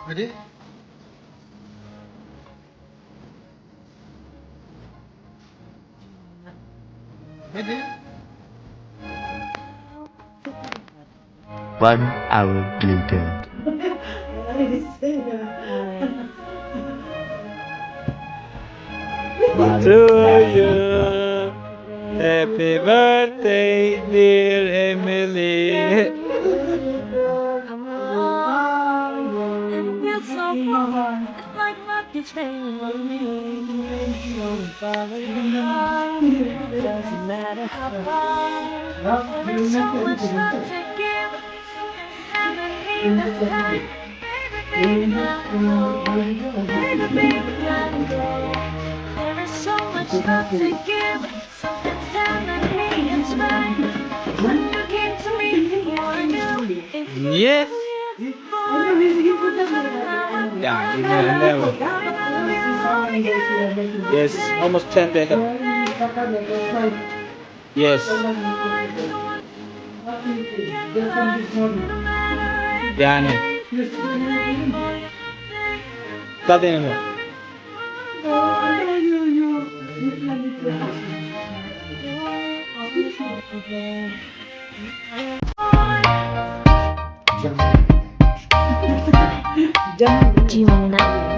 Pwede? Pwede? 1 hour later. To you. Happy birthday, dear Emily. It feels so good. It's like nothing's staying with me. Doesn't matter how far. There's so much love to give. Haven't need the time. Baby, baby, baby, baby, there is so much love to give. Something's telling me it's right. When you came to me, you knew if you Yes. Yeah, Yes, almost 10 minutes. Yes. Yani. Zaten öyle. Do you want to know?